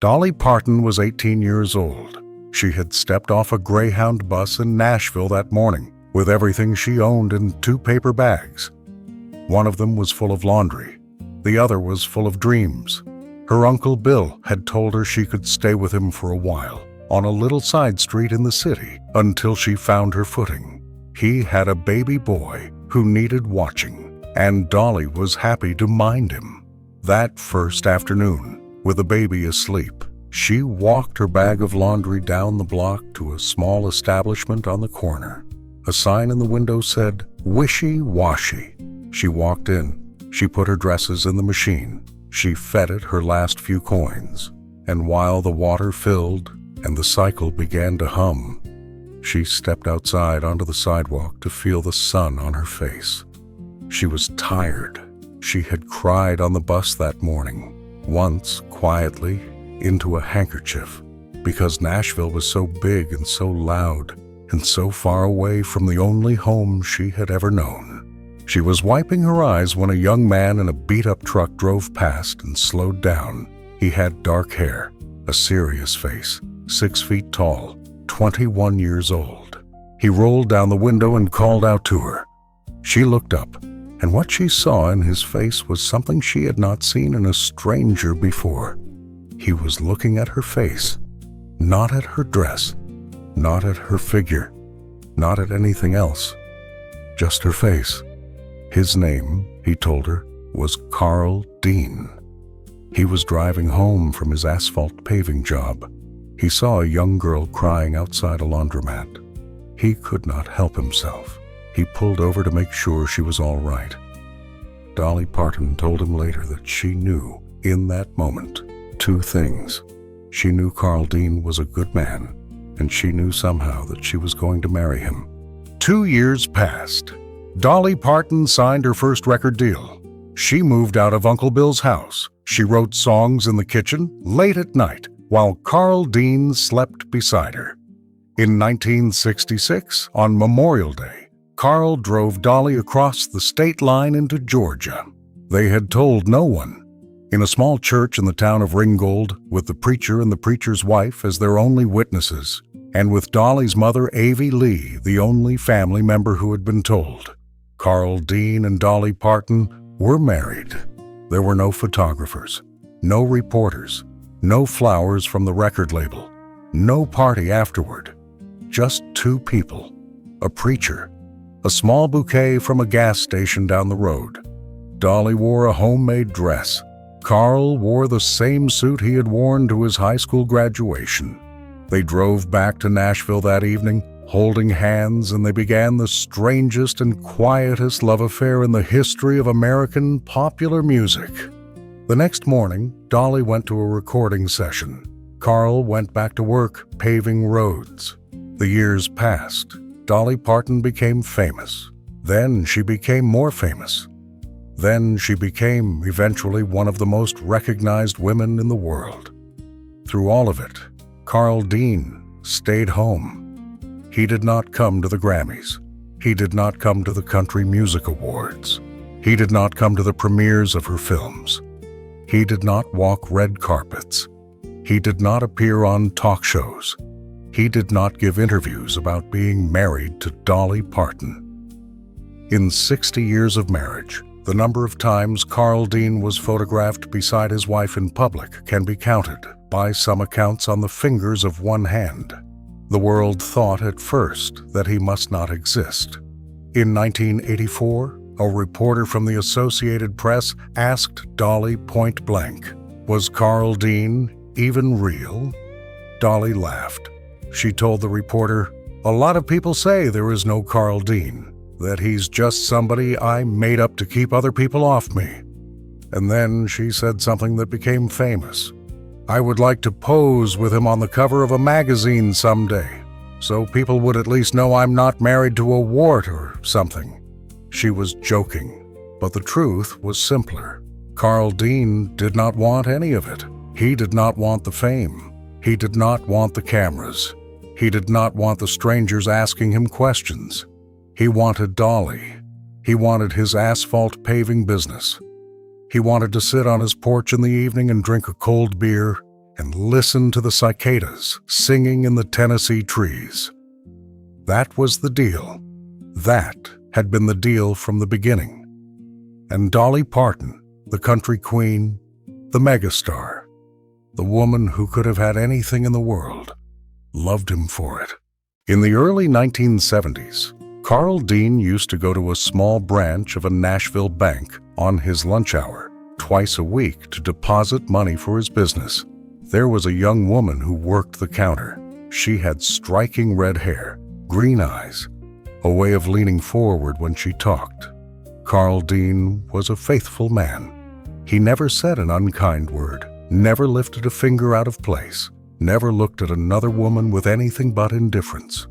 Dolly Parton was 18 years old. She had stepped off a Greyhound bus in Nashville that morning with everything she owned in 2 paper bags. One of them was full of laundry. The other was full of dreams. Her Uncle Bill had told her she could stay with him for a while on a little side street in the city until she found her footing. He had a baby boy who needed watching, and Dolly was happy to mind him. That first afternoon, with the baby asleep, she walked her bag of laundry down the block to a small establishment on the corner. A sign in the window said, "Wishy, Washy." She walked in. She put her dresses in the machine. She fed it her last few coins. And while the water filled and the cycle began to hum, she stepped outside onto the sidewalk to feel the sun on her face. She was tired. She had cried on the bus that morning, once quietly into a handkerchief, because Nashville was so big and so loud and so far away from the only home she had ever known. She was wiping her eyes when a young man in a beat-up truck drove past and slowed down. He had dark hair, a serious face, 6 feet tall, 21 years old. He rolled down the window and called out to her. She looked up, and what she saw in his face was something she had not seen in a stranger before. He was looking at her face, not at her dress, not at her figure, not at anything else, just her face. His name, he told her, was Carl Dean. He was driving home from his asphalt-paving job. He saw a young girl crying outside a laundromat. He could not help himself. He pulled over to make sure she was all right. Dolly Parton told him later that she knew, in that moment, 2 things. She knew Carl Dean was a good man, and she knew somehow that she was going to marry him. 2 years passed. Dolly Parton signed her first record deal. She moved out of Uncle Bill's house. She wrote songs in the kitchen late at night while Carl Dean slept beside her. In 1966, on Memorial Day, Carl drove Dolly across the state line into Georgia. They had told no one. In a small church in the town of Ringgold, with the preacher and the preacher's wife as their only witnesses, and with Dolly's mother, Avie Lee, the only family member who had been told. Carl Dean and Dolly Parton were married. There were no photographers, no reporters, no flowers from the record label, no party afterward. Just 2 people, a preacher, a small bouquet from a gas station down the road. Dolly wore a homemade dress. Carl wore the same suit he had worn to his high school graduation. They drove back to Nashville that evening, holding hands, and they began the strangest and quietest love affair in the history of American popular music. The next morning, Dolly went to a recording session. Carl went back to work paving roads. The years passed. Dolly Parton became famous. Then she became more famous. Then she became eventually one of the most recognized women in the world. Through all of it, Carl Dean stayed home. He did not come to the Grammys. He did not come to the Country Music Awards. He did not come to the premieres of her films. He did not walk red carpets. He did not appear on talk shows. He did not give interviews about being married to Dolly Parton. In 60 years of marriage, the number of times Carl Dean was photographed beside his wife in public can be counted, by some accounts, on the fingers of one hand. The world thought at first that he must not exist. In 1984, a reporter from the Associated Press asked Dolly point blank, "Was Carl Dean even real?" Dolly laughed. She told the reporter, "A lot of people say there is no Carl Dean, that he's just somebody I made up to keep other people off me." And then she said something that became famous. "I would like to pose with him on the cover of a magazine someday, so people would at least know I'm not married to a wart or something." She was joking, but the truth was simpler. Carl Dean did not want any of it. He did not want the fame. He did not want the cameras. He did not want the strangers asking him questions. He wanted Dolly. He wanted his asphalt paving business. He wanted to sit on his porch in the evening and drink a cold beer and listen to the cicadas singing in the Tennessee trees. That was the deal. That had been the deal from the beginning. And Dolly Parton, the country queen, the megastar, the woman who could have had anything in the world, loved him for it. In the early 1970s, Carl Dean used to go to a small branch of a Nashville bank on his lunch hour twice a week to deposit money for his business. There was a young woman who worked the counter. She had striking red hair, green eyes, a way of leaning forward when she talked. Carl Dean was a faithful man. He never said an unkind word, never lifted a finger out of place, never looked at another woman with anything but indifference.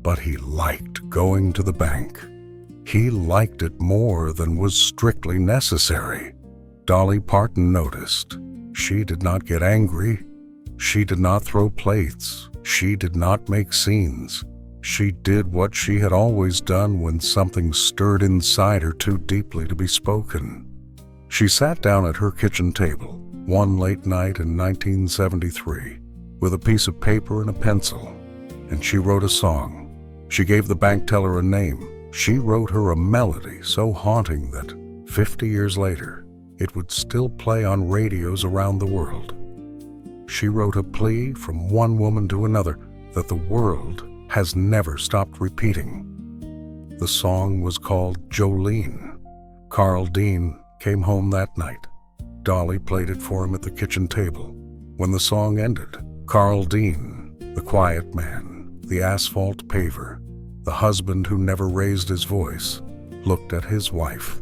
But he liked going to the bank. He liked it more than was strictly necessary. Dolly Parton noticed. She did not get angry. She did not throw plates. She did not make scenes. She did what she had always done when something stirred inside her too deeply to be spoken. She sat down at her kitchen table one late night in 1973 with a piece of paper and a pencil, and she wrote a song. She gave the bank teller a name. She wrote her a melody so haunting that 50 years later, it would still play on radios around the world. She wrote a plea from one woman to another that the world has never stopped repeating. The song was called Jolene. Carl Dean came home that night. Dolly played it for him at the kitchen table. When the song ended, Carl Dean, the quiet man, the asphalt paver, the husband who never raised his voice, looked at his wife.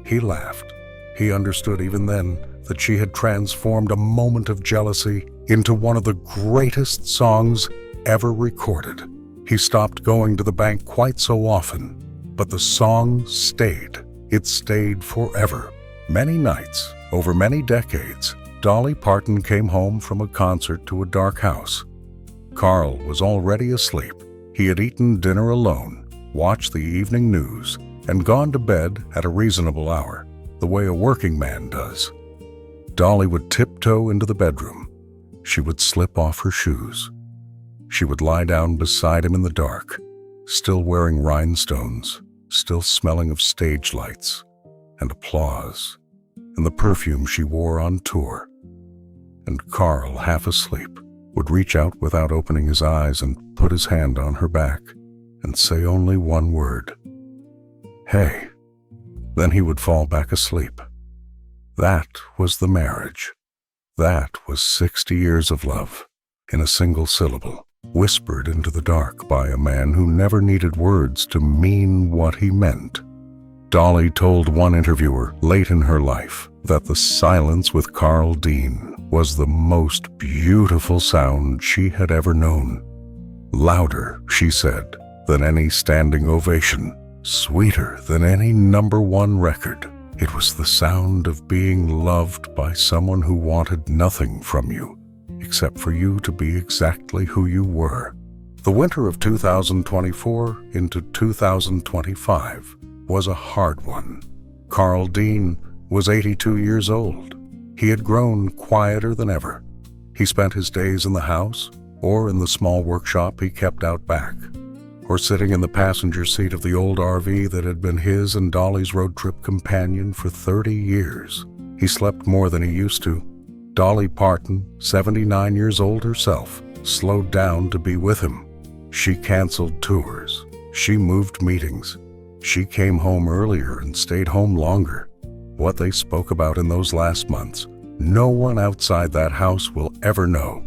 He laughed. He understood even then that she had transformed a moment of jealousy into one of the greatest songs ever recorded. He stopped going to the bank quite so often, but the song stayed. It stayed forever. Many nights, over many decades, Dolly Parton came home from a concert to a dark house. Carl was already asleep. He had eaten dinner alone, watched the evening news, and gone to bed at a reasonable hour, the way a working man does. Dolly would tiptoe into the bedroom. She would slip off her shoes. She would lie down beside him in the dark, still wearing rhinestones, still smelling of stage lights and applause and the perfume she wore on tour. And Carl, half asleep, would reach out without opening his eyes and put his hand on her back and say only one word, "Hey." Then he would fall back asleep. That was the marriage. That was 60 years of love, in a single syllable, whispered into the dark by a man who never needed words to mean what he meant. Dolly told one interviewer late in her life that the silence with Carl Dean was the most beautiful sound she had ever known. Louder, she said, than any standing ovation, sweeter than any #1 record. It was the sound of being loved by someone who wanted nothing from you, except for you to be exactly who you were. The winter of 2024 into 2025 was a hard one. Carl Dean was 82 years old. He had grown quieter than ever. He spent his days in the house or in the small workshop he kept out back, or sitting in the passenger seat of the old RV that had been his and Dolly's road trip companion for 30 years. He slept more than he used to. Dolly Parton, 79 years old herself, slowed down to be with him. She canceled tours. She moved meetings. She came home earlier and stayed home longer. What they spoke about in those last months, no one outside that house will ever know.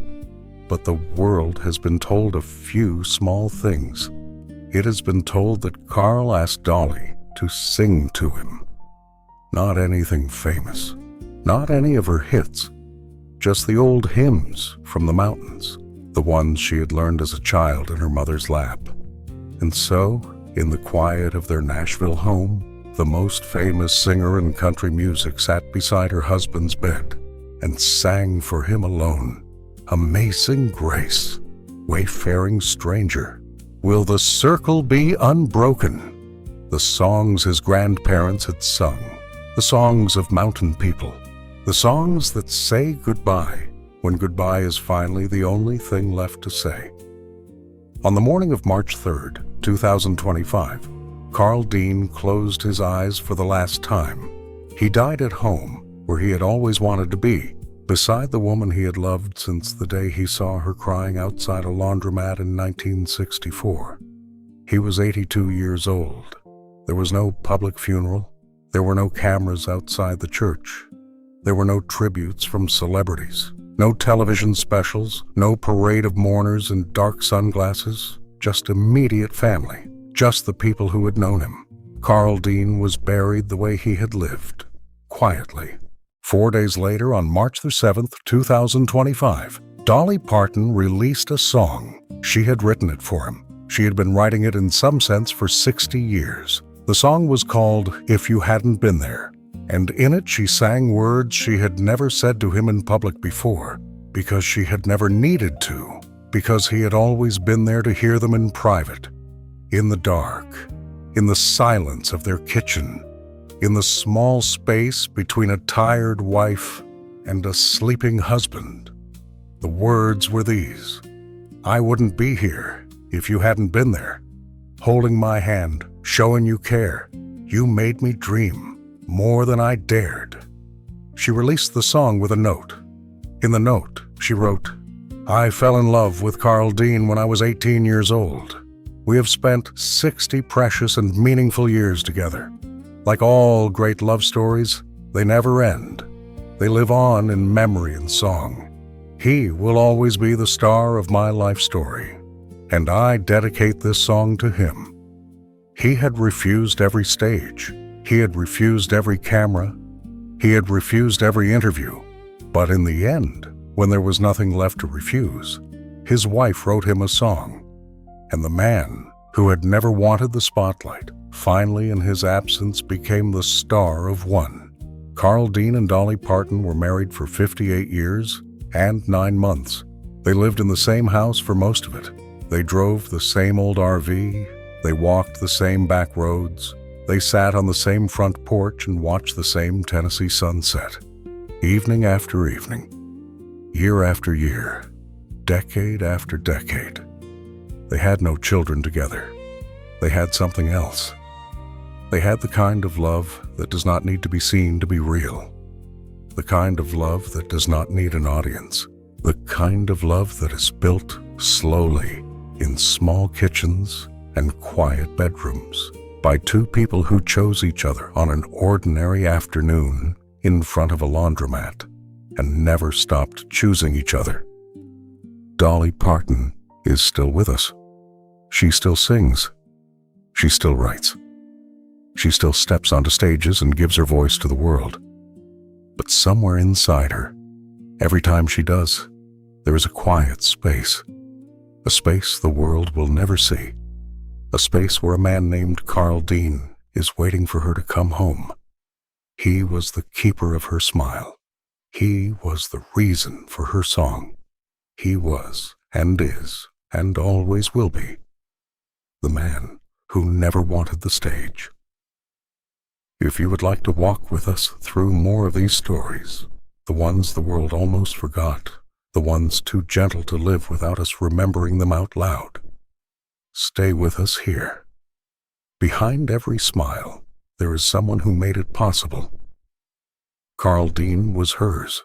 But the world has been told a few small things. It has been told that Carl asked Dolly to sing to him. Not anything famous, not any of her hits, just the old hymns from the mountains, the ones she had learned as a child in her mother's lap. And so, in the quiet of their Nashville home, the most famous singer in country music sat beside her husband's bed and sang for him alone. Amazing Grace, Wayfaring Stranger, Will the Circle Be Unbroken? The songs his grandparents had sung, the songs of mountain people, the songs that say goodbye when goodbye is finally the only thing left to say. On the morning of March 3rd, 2025, Carl Dean closed his eyes for the last time. He died at home, where he had always wanted to be, beside the woman he had loved since the day he saw her crying outside a laundromat in 1964. He was 82 years old. There was no public funeral. There were no cameras outside the church. There were no tributes from celebrities, no television specials, no parade of mourners in dark sunglasses, just immediate family, just the people who had known him. Carl Dean was buried the way he had lived, quietly. 4 days later, on March the 7th, 2025, Dolly Parton released a song. She had written it for him. She had been writing it in some sense for 60 years. The song was called If You Hadn't Been There, and in it she sang words she had never said to him in public before, because she had never needed to, because he had always been there to hear them in private, in the dark, in the silence of their kitchen, in the small space between a tired wife and a sleeping husband. The words were these: I wouldn't be here if you hadn't been there, holding my hand, showing you care. You made me dream more than I dared. She released the song with a note. In the note, she wrote, I fell in love with Carl Dean when I was 18 years old. We have spent 60 precious and meaningful years together. Like all great love stories, they never end. They live on in memory and song. He will always be the star of my life story, and I dedicate this song to him. He had refused every stage. He had refused every camera. He had refused every interview. But in the end, when there was nothing left to refuse, his wife wrote him a song. And the man, who had never wanted the spotlight, finally in his absence became the star of one. Carl Dean and Dolly Parton were married for 58 years and 9 months. They lived in the same house for most of it. They drove the same old RV. They walked the same back roads. They sat on the same front porch and watched the same Tennessee sunset, evening after evening, year after year, decade after decade. They had no children together. They had something else. They had the kind of love that does not need to be seen to be real, the kind of love that does not need an audience, the kind of love that is built slowly in small kitchens and quiet bedrooms, by two people who chose each other on an ordinary afternoon in front of a laundromat and never stopped choosing each other. Dolly Parton is still with us. She still sings. She still writes. She still steps onto stages and gives her voice to the world. But somewhere inside her, every time she does, there is a quiet space, a space the world will never see. A space where a man named Carl Dean is waiting for her to come home. He was the keeper of her smile. He was the reason for her song. He was, and is, and always will be, the man who never wanted the stage. If you would like to walk with us through more of these stories, the ones the world almost forgot, the ones too gentle to live without us remembering them out loud, stay with us here. Behind every smile, there is someone who made it possible. Carl Dean was hers.